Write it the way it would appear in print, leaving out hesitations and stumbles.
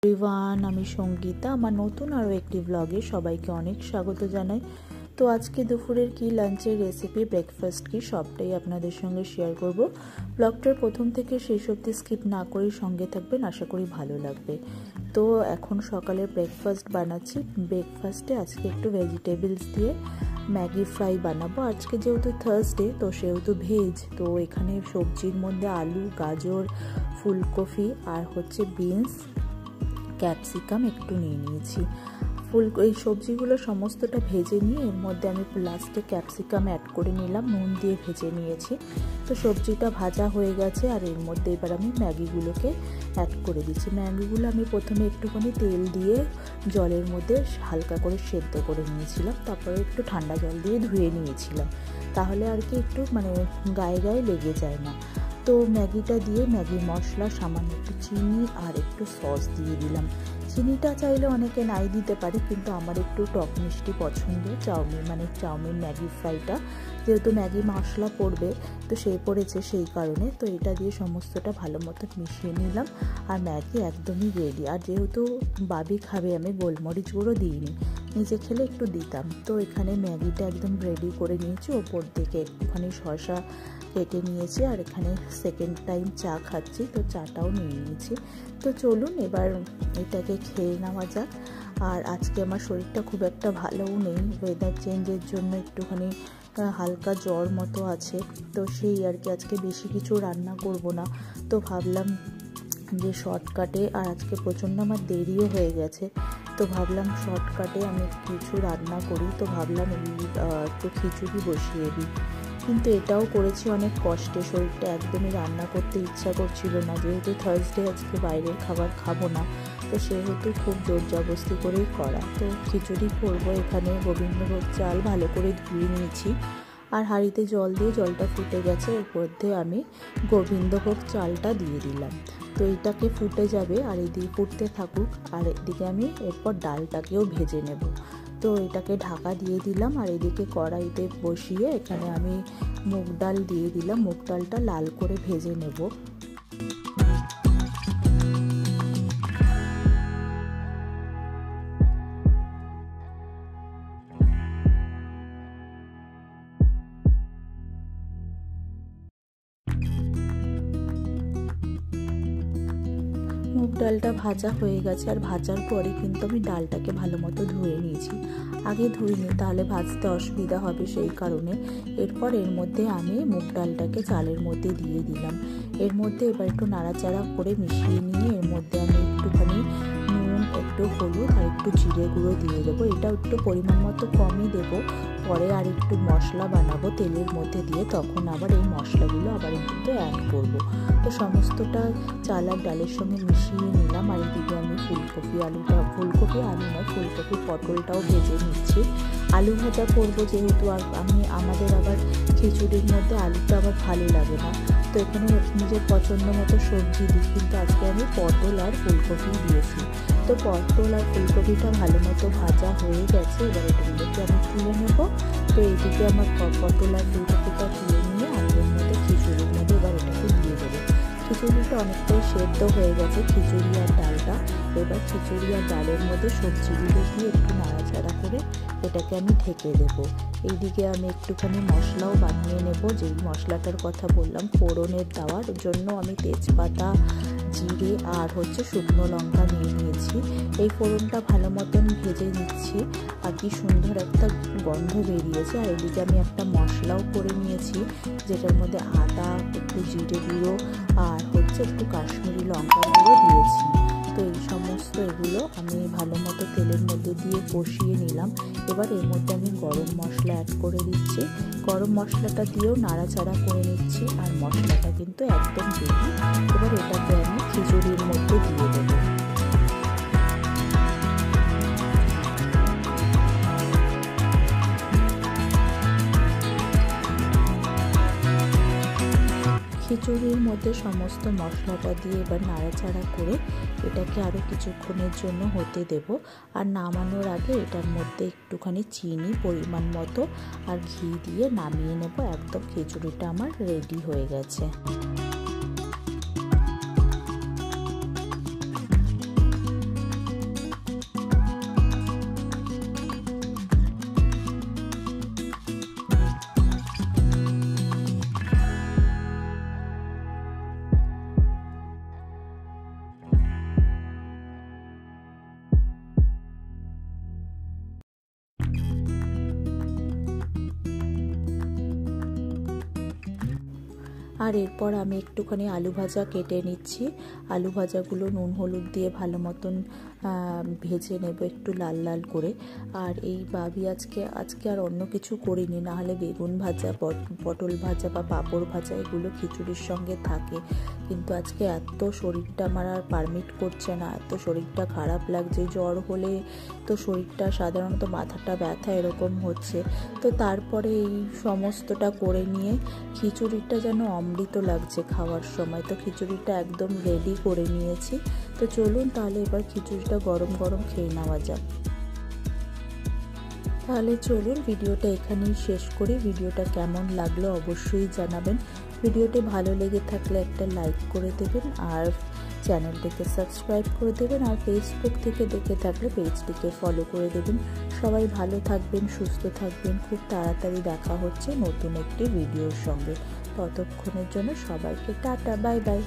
Everyone, আমি সঙ্গীতা। আমার নতুন আরও একটি ব্লগে সবাইকে অনেক স্বাগত জানাই। তো আজকে দুপুরের কি লাঞ্চের রেসিপি, ব্রেকফাস্ট কি, সবটাই আপনাদের সঙ্গে শেয়ার করব। ব্লগটার প্রথম থেকে শেষ অবধি স্কিপ না করেই সঙ্গে থাকবেন, আশা করি ভালো লাগবে। তো এখন সকালে ব্রেকফাস্ট বানাচ্ছি। ব্রেকফাস্টে আজকে একটু ভেজিটেবলস দিয়ে ম্যাগি ফ্রাই বানাবো। আজকে যেহেতু থার্সডে, তো সেহেতু ভেজ, তো এখানে সবজির মধ্যে আলু, গাজর, ফুলকপি আর হচ্ছে বিনস, ক্যাপসিকাম একটু নিয়ে নিয়েছি। এই সবজিগুলো সমস্তটা ভেজে নিয়ে এর মধ্যে আমি লাস্টে ক্যাপসিকাম অ্যাড করে নিলাম, নুন দিয়ে ভেজে নিয়েছি। তো সবজিটা ভাজা হয়ে গেছে আর এর মধ্যে এবার আমি ম্যাগিগুলোকে অ্যাড করে দিচ্ছি। ম্যাগিগুলো আমি প্রথমে একটুখানি তেল দিয়ে জলের মধ্যে হালকা করে সেদ্ধ করে নিয়েছিলাম, তারপরে একটু ঠান্ডা জল দিয়ে ধুয়ে নিয়েছিলাম, তাহলে আর কি একটু গায়ে গায়ে লেগে যায় না। তো ম্যাগিটা দিয়ে ম্যাগি মশলা, সামান্য একটু চিনি আর একটু সস দিয়ে দিলাম। চিনিটা চাইলে অনেকে নাই দিতে পারে, কিন্তু আমার একটু টক মিষ্টি পছন্দ। চাউমিন ম্যাগি ফ্রাইটা যেহেতু ম্যাগি মশলা পড়বে, তো পড়েছে সেই কারণে। তো এটা দিয়ে সমস্তটা ভালো মতো মিশিয়ে নিলাম আর ম্যাগি একদমই রেডি। আর যেহেতু বাবি খাবে, আমি গোলমরিচ গুঁড়ো দিইনি, নিজে খেলে একটু দিতাম। তো এখানে ম্যাগিটা একদম রেডি করে নিয়েছি, ওপর থেকে একটুখানি শসা কেটে নিয়েছি আর এখানে সেকেন্ড টাইম চা খাচ্ছি, তো চাটাও নিয়ে নিয়েছি। তো চলুন এবার এটাকে খেয়ে নেওয়া যাক। আর আজকে আমার শরীরটা খুব একটা ভালোও নেই, ওয়েদার চেঞ্জের জন্য একটুখানি হালকা জ্বর মতো আছে। তো সেই আর কি, আজকে বেশি কিছু রান্না করব না। তো ভাবলাম যে শর্টকাটে, আর আজকে প্রচণ্ড আমার দেরিও হয়ে গেছে, তো ভাবলাম শর্টকাটে আমি কিছু রান্না করি। তো ভাবলাম একটু খিচুড়ি বসিয়ে দিই, কিন্তু এটাও করেছি অনেক কষ্টে। শরীরটা একদমই রান্না করতে ইচ্ছা করছিল না, যেহেতু থার্সডে আজকে বাইরের খাবার খাবো না, তো সেহেতু খুব জোরজবস্তি করেই করা। তো খিচুড়ি করবো। এখানে গোবিন্দভোগ চাল ভালো করে ধুয়ে নিয়েছি আর হাঁড়িতে জল দিয়ে জলটা ফুটে গেছে, এর মধ্যে আমি গোবিন্দভোগ চালটা দিয়ে দিলাম। তো এইটাকে ফুটে যাবে আর এদিকে ফুটতে থাকুক, আর এদিকে আমি এরপর ডালটাকেও ভেজে নেব। তো এটাকে ঢাকা দিয়ে দিলাম আর এদিকে কড়াইতে বসিয়ে এখানে আমি মুগ ডাল দিয়ে দিলাম। মুগ ডালটা লাল করে ভেজে নেব। মুগ ডালটা ভাজা হয়ে গেছে আর ভাজার পরে কিন্তু আমি ডালটাকে ভালো মতো ধুয়ে নিয়েছি। আগে ধুইনি, তাহলে ভাজতে অসুবিধা হবে, সেই কারণে। এরপর এর মধ্যে আমি মুগ ডালটাকে চালের মধ্যে দিয়ে দিলাম। এর মধ্যে এবার একটু নাড়াচাড়া করে মিশিয়ে নিয়ে এর মধ্যে আমি একটুখানি নুন, একটু হলুদ আর একটু জিরে গুঁড়ো দিয়ে দেবো। এটা একটু পরিমাণ মতো কমই দেবো, পরে আর একটু মশলা বানাবো তেলের মধ্যে দিয়ে, তখন আবার এই মশলাগুলো আবার একটু অ্যাড করবো। তো সমস্তটা চাল আর ডালের সঙ্গে মিশিয়ে নিলাম। আর এদিকে আমি ফুলকপি পটলটাও ভেজে নিচ্ছি। আলু ভাজা করবো যেহেতু, আমাদের আবার খিচুড়ির মধ্যে আলুটা আবার ভালো লাগে না, তো এখানে নিজের পছন্দ মতো সবজি দিই, কিন্তু আজকে আমি পটল আর ফুলকপি দিয়েছি। তো পটল আর ফুলকপিটা ভালো মতো ভাজা হয়ে গেছে, এবার এটাগুলোকে আমি তুলে নেব। তো এইদিকে আমার পটল আর ফুলকপিটা তুলে নিয়ে আলুর মধ্যে খিচুড়ির মধ্যে এবার এটাকে দিয়ে দেবো। খিচুড়িটা অনেকটাই সেদ্ধ হয়ে গেছে, খিচুড়ি আর ডালটা। এবার খিচুড়ি আর ডালের মধ্যে সবজিগুলো দিয়ে একটু নাড়াচাড়া করে এটাকে আমি ঢেকে দেবো। এইদিকে আমি একটুখানি মশলাও বানিয়ে নেব, যেই মশলাটার কথা বললাম ফোড়নের দেওয়ার জন্য। আমি তেজপাতা, জিরে আর শুকনো লঙ্কা নিয়ে নিয়েছি। এই ফোড়নটা ভালো মতন ভেজে নিচ্ছি আর কি সুন্দর একটা গন্ধ বেরিয়েছে। আর এদিকে আমি একটা মশলাও করে নিয়েছি, যেটার মধ্যে আদা, একটু জিরে গুঁড়ো আর একটু কাশ্মীরি লঙ্কা গুঁড়ো দিয়েছি। তো এই সমস্ত এগুলো আমি ভালো মতো তেলের মধ্যে দিয়ে কষিয়ে নিলাম। এবার এর মধ্যে আমি গরম মশলা অ্যাড করে দিচ্ছি। গরম মশলাটা দিয়েও নাড়াচাড়া করে নিচ্ছি আর মশলাটা কিন্তু একদম রেডি। এবার এটাকে আমি খিচুড়ির মধ্যে দিয়ে দেবো। খিচুড়ির মধ্যে সমস্ত মশলাটা দিয়ে এবার নাড়াচাড়া করে এটাকে আরও কিছুক্ষণের জন্য হতে দেব। আর নামানোর আগে এটার মধ্যে একটুখানি চিনি পরিমাণ মতো আর ঘি দিয়ে নামিয়ে নেব। একদম খিচুড়িটা আমার রেডি হয়ে গেছে। আর এরপর আমি একটুখানি আলু ভাজা কেটে নিচ্ছি। আলু ভাজাগুলো নুন হলুদ দিয়ে ভালো মতন ভেজে নেব একটু লাল লাল করে। আর এই ভাবি আজকে আর অন্য কিছু করিনি, নাহলে বেগুন ভাজা, পটল ভাজা বা পাঁপড় ভাজা এগুলো খিচুড়ির সঙ্গে থাকে, কিন্তু আজকে এত শরীরটা আমার আর পারমিট করছে না, এত শরীরটা খারাপ লাগছে। জ্বর হলে তো শরীরটা সাধারণত মাথাটা ব্যথা এরকম হচ্ছে, তো তারপরে এই সমস্তটা করে নিয়ে খিচুড়িটা যেন অমৃত লাগছে খাওয়ার সময়, তো খিচুড়িটা একদম রেডি করে নিয়েছি। তো চলুন তাহলে এবার খিচুড়িটা গরম গরম খেয়ে নেওয়া যাক। তাহলে চলুন ভিডিওটা এখানেই শেষ করি। ভিডিওটা কেমন লাগলো অবশ্যই জানাবেন। ভিডিওটি ভালো লেগে থাকলে একটা লাইক করে দেবেন, আর চ্যানেলটিকে সাবস্ক্রাইব করে দেবেন, আর ফেসবুক থেকে দেখে থাকলে পেজটিকে ফলো করে দেবেন। সবাই ভালো থাকবেন, সুস্থ থাকবেন। খুব তাড়াতাড়ি দেখা হচ্ছে নতুন একটি ভিডিওর সঙ্গে। ততক্ষণের জন্য সবাইকে টাটা, বাই বাই।